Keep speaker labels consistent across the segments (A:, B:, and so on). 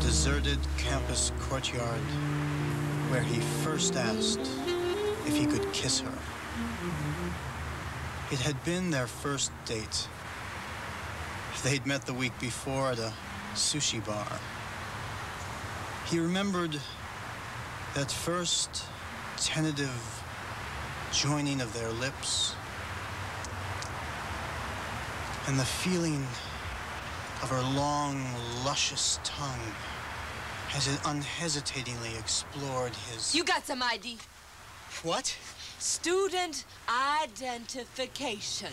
A: deserted campus courtyard where he first asked if he could kiss her. It had been their first date. They'd met the week before at a sushi bar. He remembered that first tentative joining of their lips and the feeling of her long, luscious tongue as it unhesitatingly explored his...
B: You got some ID.
A: What?
B: Student identification.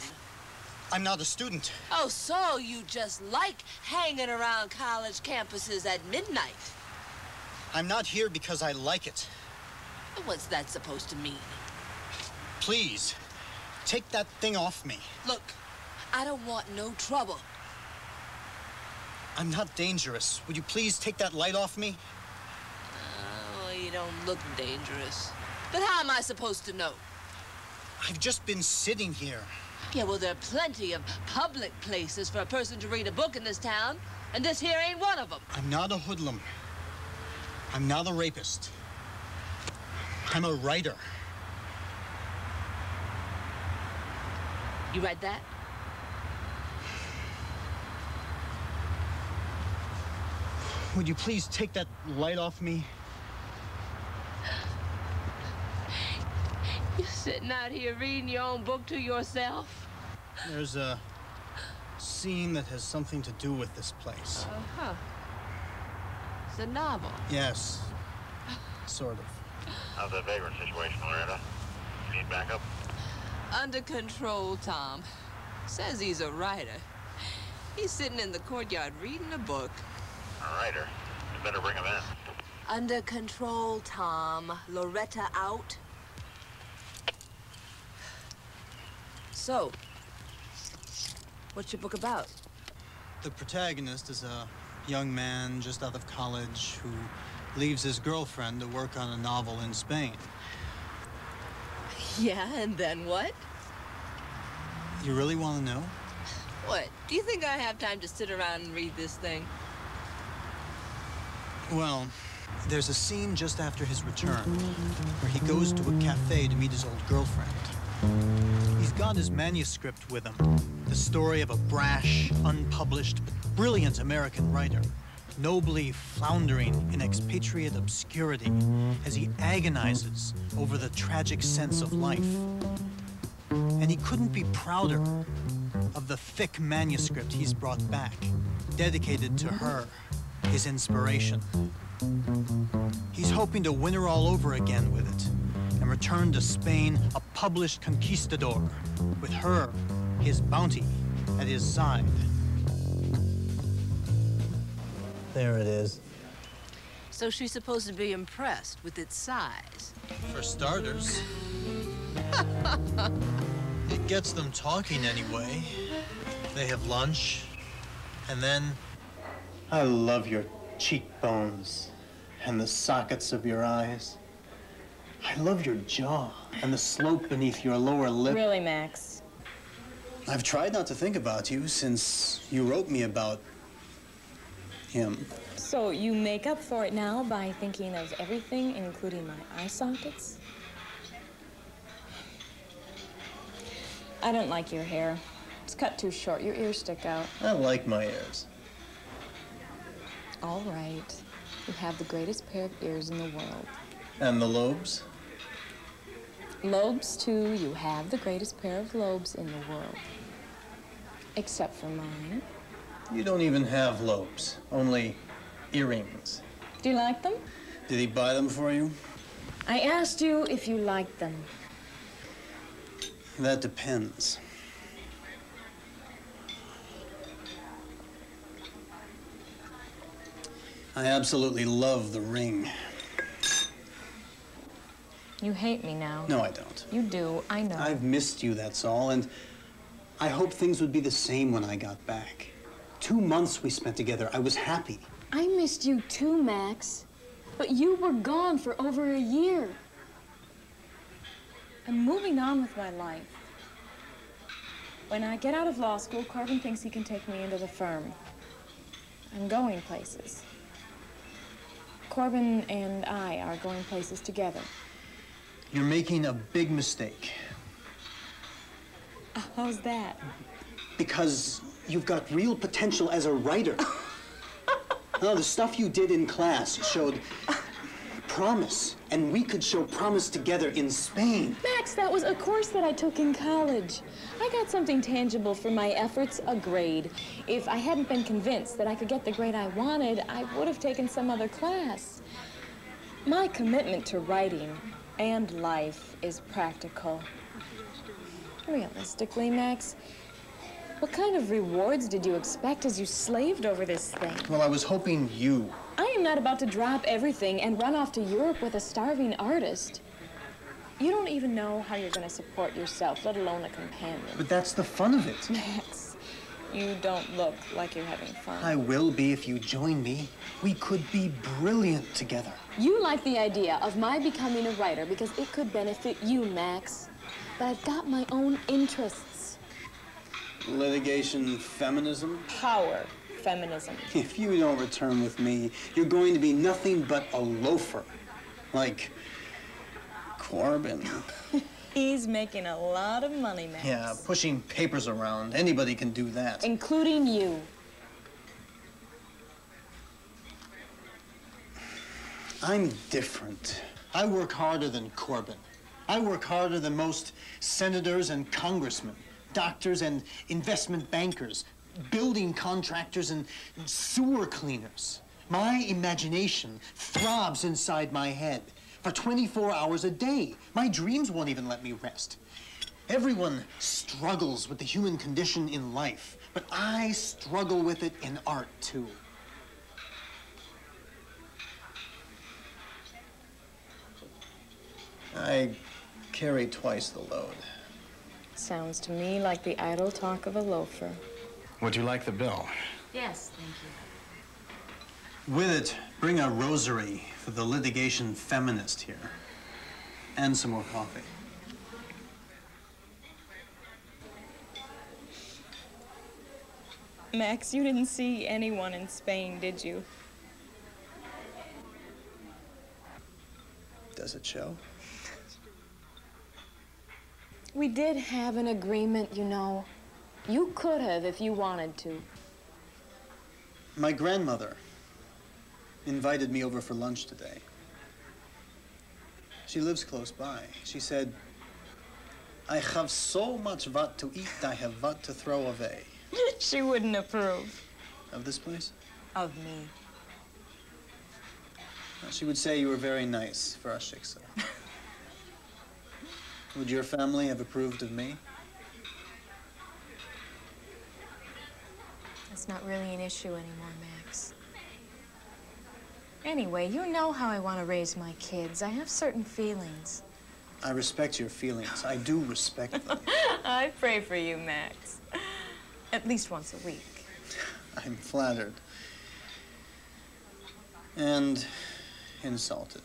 A: I'm not a student.
B: Oh, so you just like hanging around college campuses at midnight?
A: I'm not here because I like it.
B: What's that supposed to mean?
A: Please, take that thing off me.
B: Look, I don't want no trouble.
A: I'm not dangerous. Would you please take that light off me?
B: Oh, you don't look dangerous. But how am I supposed to know?
A: I've just been sitting here.
B: Yeah, well, there are plenty of public places for a person to read a book in this town, and this here ain't one of them.
A: I'm not a hoodlum. I'm not a rapist. I'm a writer.
B: You read that?
A: Would you please take that light off me?
B: You sitting out here reading your own book to yourself?
A: There's a scene that has something to do with this place.
B: Uh-huh. It's a novel.
A: Yes, sort of.
C: How's that vagrant situation, Loretta? Need backup?
B: Under control, Tom. Says he's a writer. He's sitting in the courtyard reading a book.
C: A writer? You better bring him in.
B: Under control, Tom. Loretta out. So, what's your book about?
A: The protagonist is a young man just out of college who leaves his girlfriend to work on a novel in Spain.
B: Yeah, and then what?
A: You really want to know?
B: What? Do you think I have time to sit around and read this thing?
A: Well, there's a scene just after his return where he goes to a cafe to meet his old girlfriend. He's got his manuscript with him, the story of a brash, unpublished, but brilliant American writer, nobly floundering in expatriate obscurity as he agonizes over the tragic sense of life. And he couldn't be prouder of the thick manuscript he's brought back, dedicated to her, his inspiration. He's hoping to win her all over again with it and return to Spain a published conquistador, with her, his bounty, at his side. There it is.
B: So she's supposed to be impressed with its size.
A: For starters. It gets them talking anyway. They have lunch, and then... I love your cheekbones and the sockets of your eyes. I love your jaw and the slope beneath your lower lip.
D: Really, Max?
A: I've tried not to think about you since you wrote me about him.
D: So you make up for it now by thinking of everything, including my eye sockets? I don't like your hair. It's cut too short. Your ears stick out.
A: I like my ears.
D: All right. You have the greatest pair of ears in the world.
A: And the lobes?
D: Lobes, too. You have the greatest pair of lobes in the world. Except for mine.
A: You don't even have lobes, only earrings.
D: Do you like them?
A: Did he buy them for you?
D: I asked you if you liked them.
A: That depends. I absolutely love the ring.
D: You hate me now.
A: No, I don't.
D: You do, I know.
A: I've missed you, that's all, and I hoped things would be the same when I got back. 2 months we spent together. I was happy.
D: I missed you too, Max. But you were gone for over a year. I'm moving on with my life. When I get out of law school, Corbin thinks he can take me into the firm. I'm going places. Corbin and I are going places together.
A: You're making a big mistake.
D: How's that?
A: Because you've got real potential as a writer. No, the stuff you did in class showed promise, and we could show promise together in Spain.
D: Max, that was a course that I took in college. I got something tangible for my efforts, a grade. If I hadn't been convinced that I could get the grade I wanted, I would have taken some other class. My commitment to writing and life is practical. Realistically, Max, what kind of rewards did you expect as you slaved over this thing?
A: Well, I was hoping you.
D: I am not about to drop everything and run off to Europe with a starving artist. You don't even know how you're going to support yourself, let alone a companion.
A: But that's the fun of it.
D: Max, you don't look like you're having fun.
A: I will be if you join me. We could be brilliant together.
D: You like the idea of my becoming a writer because it could benefit you, Max. But I've got my own interests.
A: Litigation feminism?
D: Power feminism.
A: If you don't return with me, you're going to be nothing but a loafer. Like Corbin.
D: He's making a lot of money, Max.
A: Yeah, pushing papers around. Anybody can do that.
D: Including you.
A: I'm different. I work harder than Corbin. I work harder than most senators and congressmen, doctors and investment bankers, building contractors and sewer cleaners. My imagination throbs inside my head for 24 hours a day. My dreams won't even let me rest. Everyone struggles with the human condition in life, but I struggle with it in art, too. I carry twice the load.
D: Sounds to me like the idle talk of a loafer.
E: Would you like the bill?
D: Yes, thank you.
A: With it, bring a rosary for the litigation feminist here. And some more coffee.
D: Max, you didn't see anyone in Spain, did you?
A: Does it show?
D: We did have an agreement, you know. You could have if you wanted to.
A: My grandmother invited me over for lunch today. She lives close by. She said, I have so much what to eat, I have what to throw away.
D: She wouldn't approve.
A: Of this place?
D: Of me.
A: She would say you were very nice for our shiksa. Would your family have approved of me?
D: That's not really an issue anymore, Max. Anyway, you know how I want to raise my kids. I have certain feelings.
A: I respect your feelings. I do respect them.
D: I pray for you, Max. At least once a week.
A: I'm flattered. And insulted.